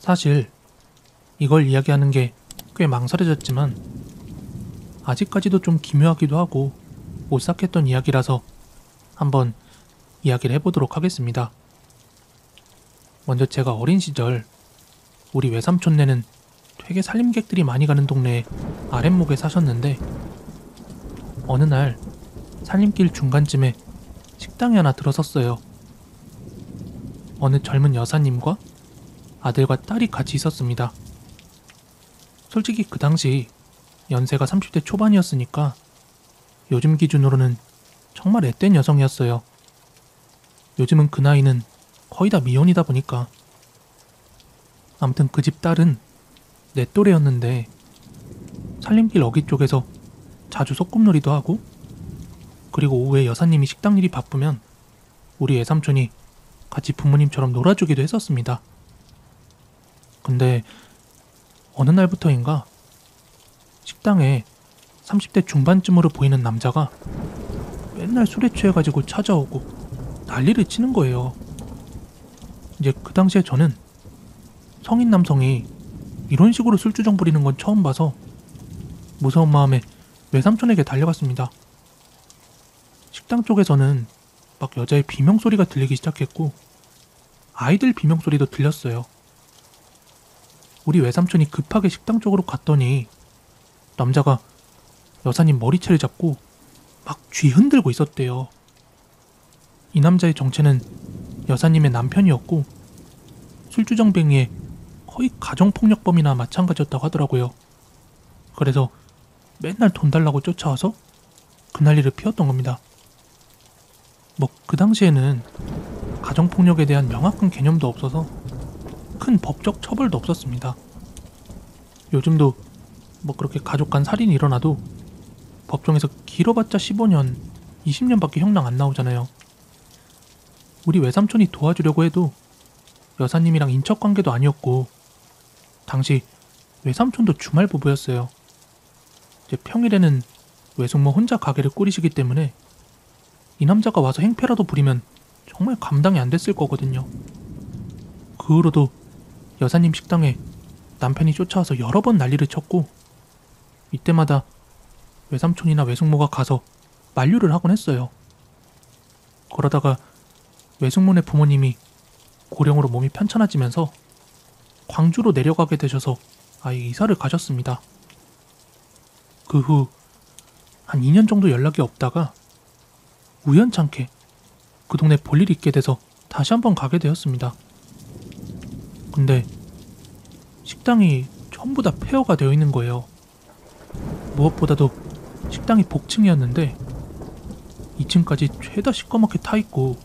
사실 이걸 이야기하는 게 꽤 망설여졌지만 아직까지도 좀 기묘하기도 하고 오싹했던 이야기라서 한번 이야기를 해보도록 하겠습니다. 먼저 제가 어린 시절 우리 외삼촌네는 되게 살림객들이 많이 가는 동네에 아랫목에 사셨는데 어느 날 살림길 중간쯤에 식당이 하나 들어섰어요. 어느 젊은 여사님과 아들과 딸이 같이 있었습니다. 솔직히 그 당시 연세가 30대 초반이었으니까 요즘 기준으로는 정말 앳된 여성이었어요. 요즘은 그 나이는 거의 다 미혼이다 보니까. 아무튼 그 집 딸은 내 또래였는데 살림길 어귀 쪽에서 자주 소꿉놀이도 하고, 그리고 오후에 여사님이 식당 일이 바쁘면 우리 외삼촌이 같이 부모님처럼 놀아주기도 했었습니다. 근데 어느 날부터인가 식당에 30대 중반쯤으로 보이는 남자가 맨날 술에 취해가지고 찾아오고 난리를 치는 거예요. 이제 그 당시에 저는 성인 남성이 이런 식으로 술주정 부리는 건 처음 봐서 무서운 마음에 외삼촌에게 달려갔습니다. 식당 쪽에서는 막 여자의 비명소리가 들리기 시작했고 아이들 비명소리도 들렸어요. 우리 외삼촌이 급하게 식당 쪽으로 갔더니 남자가 여사님 머리채를 잡고 막 쥐 흔들고 있었대요. 이 남자의 정체는 여사님의 남편이었고 술주정뱅이의 거의 가정폭력범이나 마찬가지였다고 하더라고요. 그래서 맨날 돈 달라고 쫓아와서 그 난리를 피웠던 겁니다. 뭐 그 당시에는 가정폭력에 대한 명확한 개념도 없어서 큰 법적 처벌도 없었습니다. 요즘도 뭐 그렇게 가족 간 살인이 일어나도 법정에서 길어봤자 15년, 20년밖에 형량 안 나오잖아요. 우리 외삼촌이 도와주려고 해도 여사님이랑 인척관계도 아니었고 당시 외삼촌도 주말 부부였어요. 이제 평일에는 외숙모 혼자 가게를 꾸리시기 때문에 이 남자가 와서 행패라도 부리면 정말 감당이 안 됐을 거거든요. 그 후로도 여사님 식당에 남편이 쫓아와서 여러 번 난리를 쳤고 이때마다 외삼촌이나 외숙모가 가서 만류를 하곤 했어요. 그러다가 외숙모네 부모님이 고령으로 몸이 편찮아지면서 광주로 내려가게 되셔서 아예 이사를 가셨습니다. 그 후 한 2년 정도 연락이 없다가 우연찮게 그 동네 볼 일이 있게 돼서 다시 한번 가게 되었습니다. 근데 식당이 전부 다 폐허가 되어 있는 거예요. 무엇보다도 식당이 복층이었는데 2층까지 죄다 시꺼멓게 타 있고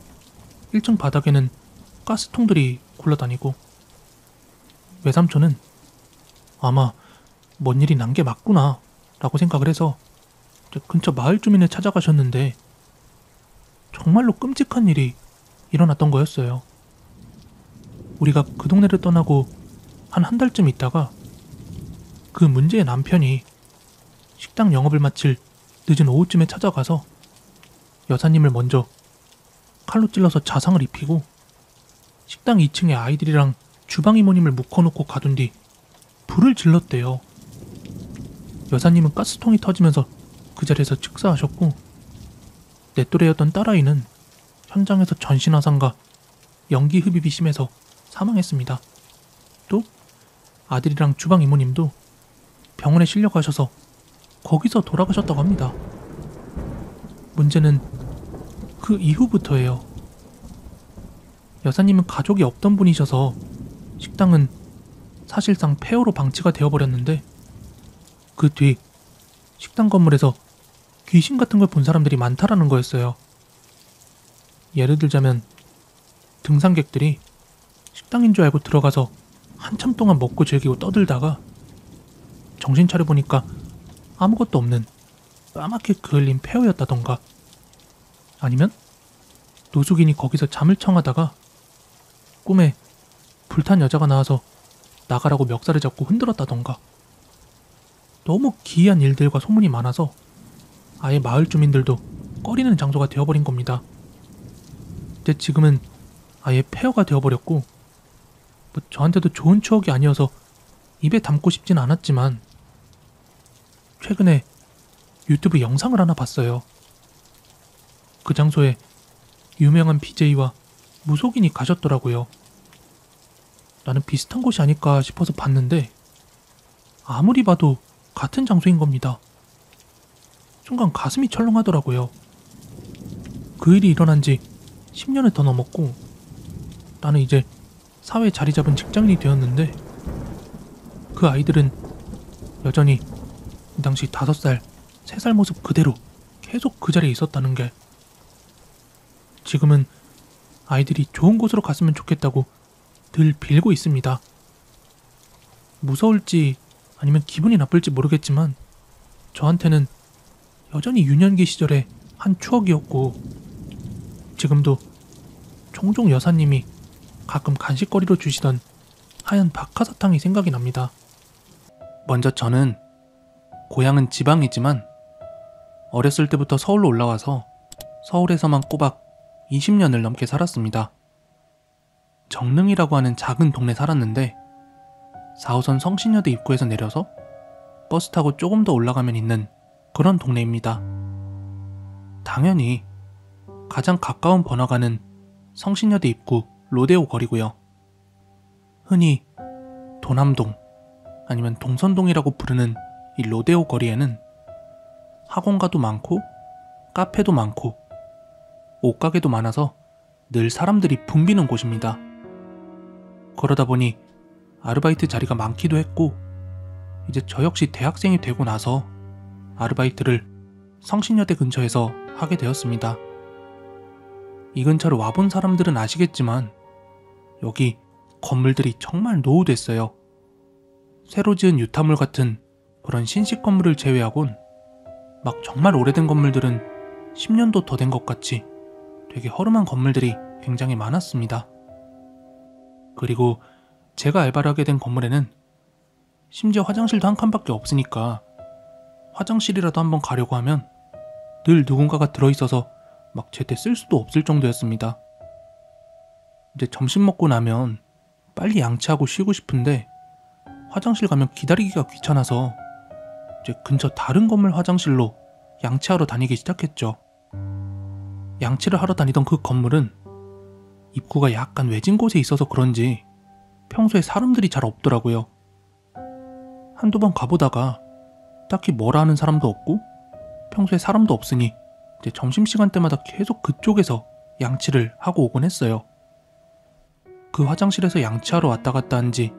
1층 바닥에는 가스통들이 굴러다니고 외삼촌은 아마 뭔 일이 난 게 맞구나 라고 생각을 해서 근처 마을 주민을 찾아가셨는데 정말로 끔찍한 일이 일어났던 거였어요. 우리가 그 동네를 떠나고 한 달쯤 있다가 그 문제의 남편이 식당 영업을 마칠 늦은 오후쯤에 찾아가서 여사님을 먼저 칼로 찔러서 자상을 입히고 식당 2층에 아이들이랑 주방 이모님을 묶어놓고 가둔 뒤 불을 질렀대요. 여사님은 가스통이 터지면서 그 자리에서 즉사하셨고 내 또래였던 딸아이는 현장에서 전신화상과 연기 흡입이 심해서 사망했습니다. 또 아들이랑 주방 이모님도 병원에 실려가셔서 거기서 돌아가셨다고 합니다. 문제는 그 이후부터예요. 여사님은 가족이 없던 분이셔서 식당은 사실상 폐허로 방치가 되어버렸는데 그 뒤 식당 건물에서 귀신 같은 걸 본 사람들이 많다라는 거였어요. 예를 들자면 등산객들이 식당인 줄 알고 들어가서 한참 동안 먹고 즐기고 떠들다가 정신 차려보니까 아무것도 없는 까맣게 그을린 폐허였다던가, 아니면 노숙인이 거기서 잠을 청하다가 꿈에 불탄 여자가 나와서 나가라고 멱살을 잡고 흔들었다던가. 너무 기이한 일들과 소문이 많아서 아예 마을 주민들도 꺼리는 장소가 되어버린 겁니다. 근데 지금은 아예 폐허가 되어버렸고 뭐 저한테도 좋은 추억이 아니어서 입에 담고 싶진 않았지만 최근에 유튜브 영상을 하나 봤어요. 그 장소에 유명한 BJ와 무속인이 가셨더라고요. 나는 비슷한 곳이 아닐까 싶어서 봤는데 아무리 봐도 같은 장소인 겁니다. 순간 가슴이 철렁하더라고요. 그 일이 일어난 지 10년을 더 넘었고 나는 이제 사회에 자리 잡은 직장인이 되었는데 그 아이들은 여전히 이 당시 5살, 3살 모습 그대로 계속 그 자리에 있었다는 게 지금은 아이들이 좋은 곳으로 갔으면 좋겠다고 늘 빌고 있습니다. 무서울지 아니면 기분이 나쁠지 모르겠지만 저한테는 여전히 유년기 시절의 한 추억이었고 지금도 종종 여사님이 가끔 간식거리로 주시던 하얀 박하사탕이 생각이 납니다. 먼저 저는 고향은 지방이지만 어렸을 때부터 서울로 올라와서 서울에서만 꼬박 20년을 넘게 살았습니다. 정릉이라고 하는 작은 동네 살았는데 4호선 성신여대 입구에서 내려서 버스 타고 조금 더 올라가면 있는 그런 동네입니다. 당연히 가장 가까운 번화가는 성신여대 입구 로데오 거리고요. 흔히 도남동 아니면 동선동이라고 부르는 이 로데오 거리에는 학원가도 많고 카페도 많고 옷가게도 많아서 늘 사람들이 붐비는 곳입니다. 그러다 보니 아르바이트 자리가 많기도 했고 이제 저 역시 대학생이 되고 나서 아르바이트를 성신여대 근처에서 하게 되었습니다. 이 근처를 와본 사람들은 아시겠지만 여기 건물들이 정말 노후됐어요. 새로 지은 유타물 같은 그런 신식 건물을 제외하곤 막 정말 오래된 건물들은 10년도 더 된 것 같이 되게 허름한 건물들이 굉장히 많았습니다. 그리고 제가 알바를 하게 된 건물에는 심지어 화장실도 한 칸밖에 없으니까 화장실이라도 한번 가려고 하면 늘 누군가가 들어있어서 막 제때 쓸 수도 없을 정도였습니다. 이제 점심 먹고 나면 빨리 양치하고 쉬고 싶은데 화장실 가면 기다리기가 귀찮아서 이제 근처 다른 건물 화장실로 양치하러 다니기 시작했죠. 양치를 하러 다니던 그 건물은 입구가 약간 외진 곳에 있어서 그런지 평소에 사람들이 잘 없더라고요. 한두 번 가보다가 딱히 뭐라 하는 사람도 없고 평소에 사람도 없으니 이제 점심시간 때마다 계속 그쪽에서 양치를 하고 오곤 했어요. 그 화장실에서 양치하러 왔다 갔다 한 지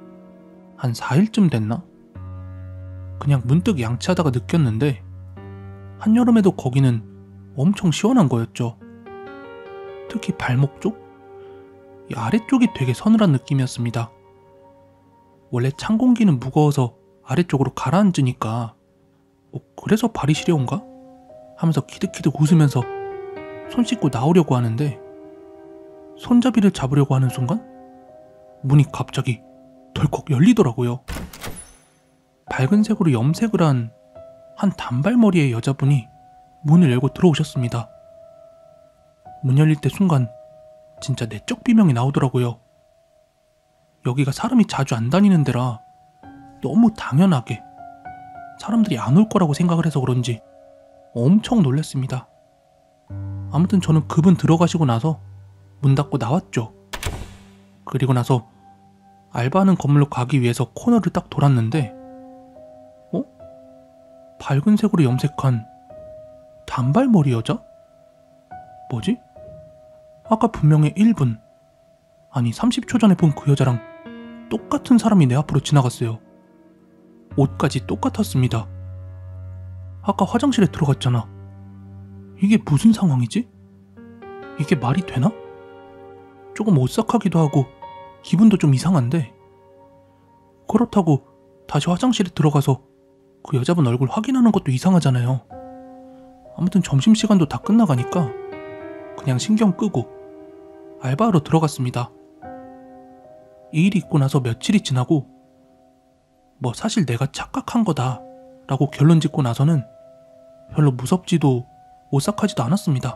한 4일쯤 됐나? 그냥 문득 양치하다가 느꼈는데 한여름에도 거기는 엄청 시원한 거였죠. 특히 발목 쪽? 이 아래쪽이 되게 서늘한 느낌이었습니다. 원래 찬 공기는 무거워서 아래쪽으로 가라앉으니까 그래서 발이 시려운가? 하면서 키득키득 웃으면서 손 씻고 나오려고 하는데 손잡이를 잡으려고 하는 순간 문이 갑자기 덜컥 열리더라고요. 밝은 색으로 염색을 한 단발머리의 여자분이 문을 열고 들어오셨습니다. 문 열릴 때 순간 진짜 내적 비명이 나오더라고요. 여기가 사람이 자주 안 다니는 데라 너무 당연하게 사람들이 안 올 거라고 생각을 해서 그런지 엄청 놀랐습니다. 아무튼 저는 그분 들어가시고 나서 문 닫고 나왔죠. 그리고 나서 알바하는 건물로 가기 위해서 코너를 딱 돌았는데 밝은 색으로 염색한 단발머리 여자? 뭐지? 아까 분명히 1분, 아니 30초 전에 본 그 여자랑 똑같은 사람이 내 앞으로 지나갔어요. 옷까지 똑같았습니다. 아까 화장실에 들어갔잖아. 이게 무슨 상황이지? 이게 말이 되나? 조금 오싹하기도 하고 기분도 좀 이상한데 그렇다고 다시 화장실에 들어가서 그 여자분 얼굴 확인하는 것도 이상하잖아요. 아무튼 점심시간도 다 끝나가니까 그냥 신경 끄고 알바하러 들어갔습니다. 이 일이 있고 나서 며칠이 지나고 사실 내가 착각한 거다 라고 결론 짓고 나서는 별로 무섭지도 오싹하지도 않았습니다.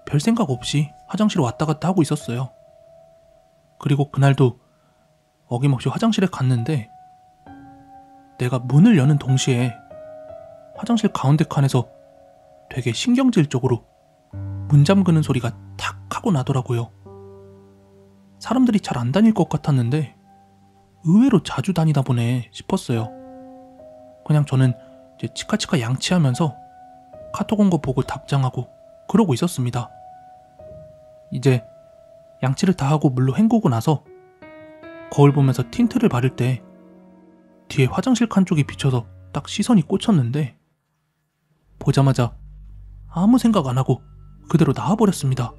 별 생각 없이 화장실 왔다 갔다 하고 있었어요. 그리고 그날도 어김없이 화장실에 갔는데 내가 문을 여는 동시에 화장실 가운데 칸에서 되게 신경질적으로 문 잠그는 소리가 탁 하고 나더라고요. 사람들이 잘 안 다닐 것 같았는데 의외로 자주 다니다 보네 싶었어요. 그냥 저는 이제 치카치카 양치하면서 카톡 온 거 보고 답장하고 그러고 있었습니다. 이제 양치를 다 하고 물로 헹구고 나서 거울 보면서 틴트를 바를 때 뒤에 화장실 칸 쪽이 비쳐서 딱 시선이 꽂혔는데 보자마자 아무 생각 안 하고 그대로 나와버렸습니다.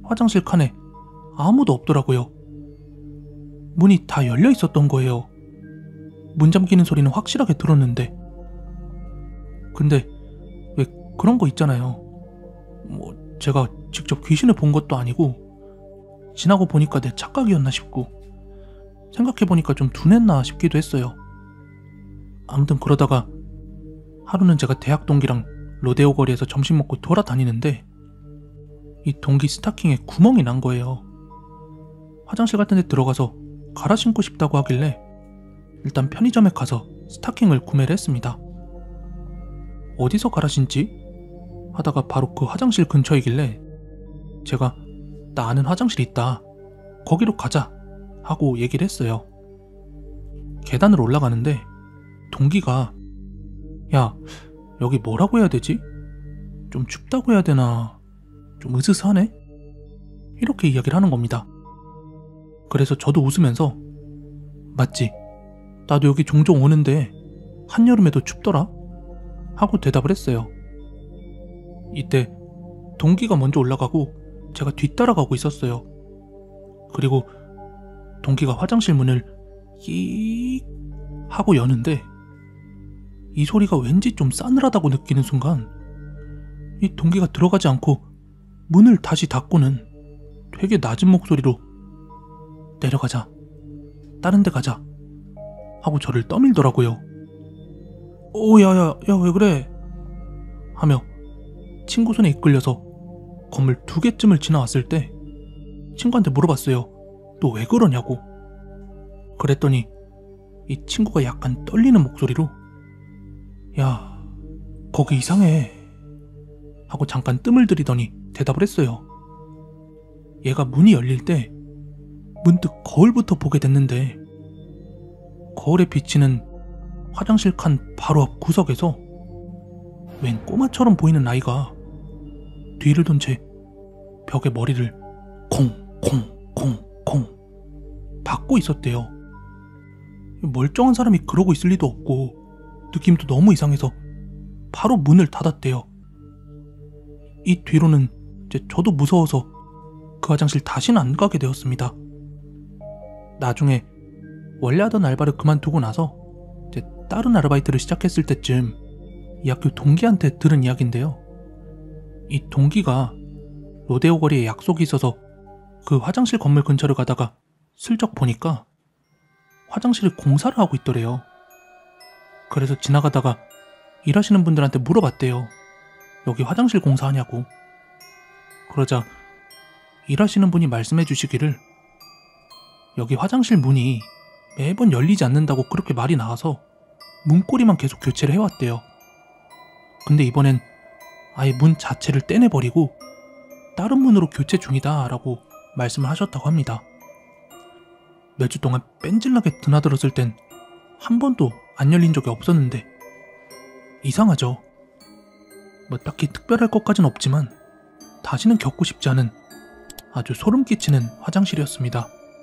화장실 칸에 아무도 없더라고요. 문이 다 열려 있었던 거예요. 문 잠기는 소리는 확실하게 들었는데. 근데 왜 그런 거 있잖아요. 제가 직접 귀신을 본 것도 아니고 지나고 보니까 내 착각이었나 싶고 생각해보니까 좀 둔했나 싶기도 했어요. 아무튼 그러다가 하루는 제가 대학 동기랑 로데오 거리에서 점심 먹고 돌아다니는데 이 동기 스타킹에 구멍이 난 거예요. 화장실 같은 데 들어가서 갈아 신고 싶다고 하길래 일단 편의점에 가서 스타킹을 구매를 했습니다. 어디서 갈아 신지? 하다가 바로 그 화장실 근처이길래 제가 나 아는 화장실 있다. 거기로 가자 하고 얘기를 했어요. 계단을 올라가는데 동기가 야, 여기 뭐라고 해야 되지? 좀 춥다고 해야 되나? 좀 으스스하네? 이렇게 이야기를 하는 겁니다. 그래서 저도 웃으면서 맞지? 나도 여기 종종 오는데 한여름에도 춥더라? 하고 대답을 했어요. 이때 동기가 먼저 올라가고 제가 뒤따라가고 있었어요. 그리고 동기가 화장실 문을 끼익 하고 여는데 이 소리가 왠지 좀 싸늘하다고 느끼는 순간 이 동기가 들어가지 않고 문을 다시 닫고는 되게 낮은 목소리로 내려가자, 다른 데 가자 하고 저를 떠밀더라고요. 야야야 왜 그래? 하며 친구 손에 이끌려서 건물 2개쯤을 지나왔을 때 친구한테 물어봤어요. 너 왜 그러냐고. 그랬더니 이 친구가 약간 떨리는 목소리로 야, 거기 이상해 하고 잠깐 뜸을 들이더니 대답을 했어요. 얘가 문이 열릴 때 문득 거울부터 보게 됐는데 거울에 비치는 화장실 칸 바로 앞 구석에서 웬 꼬마처럼 보이는 아이가 뒤를 돈 채 벽에 머리를 콩콩콩콩 박고 있었대요. 멀쩡한 사람이 그러고 있을 리도 없고 느낌도 너무 이상해서 바로 문을 닫았대요. 이 뒤로는 이제 저도 무서워서 그 화장실 다시는 안 가게 되었습니다. 나중에 원래 하던 알바를 그만두고 나서 이제 다른 아르바이트를 시작했을 때쯤 이 학교 동기한테 들은 이야기인데요. 이 동기가 로데오 거리에 약속이 있어서 그 화장실 건물 근처를 가다가 슬쩍 보니까 화장실을 공사를 하고 있더래요. 그래서 지나가다가 일하시는 분들한테 물어봤대요. 여기 화장실 공사하냐고. 그러자 일하시는 분이 말씀해 주시기를 여기 화장실 문이 매번 열리지 않는다고 그렇게 말이 나와서 문고리만 계속 교체를 해왔대요. 근데 이번엔 아예 문 자체를 떼내버리고 다른 문으로 교체 중이다 라고 말씀을 하셨다고 합니다. 몇 주 동안 뺀질나게 드나들었을 땐 한 번도 안 열린 적이 없었는데 이상하죠. 뭐 딱히 특별할 것까진 없지만 다시는 겪고 싶지 않은 아주 소름 끼치는 화장실이었습니다.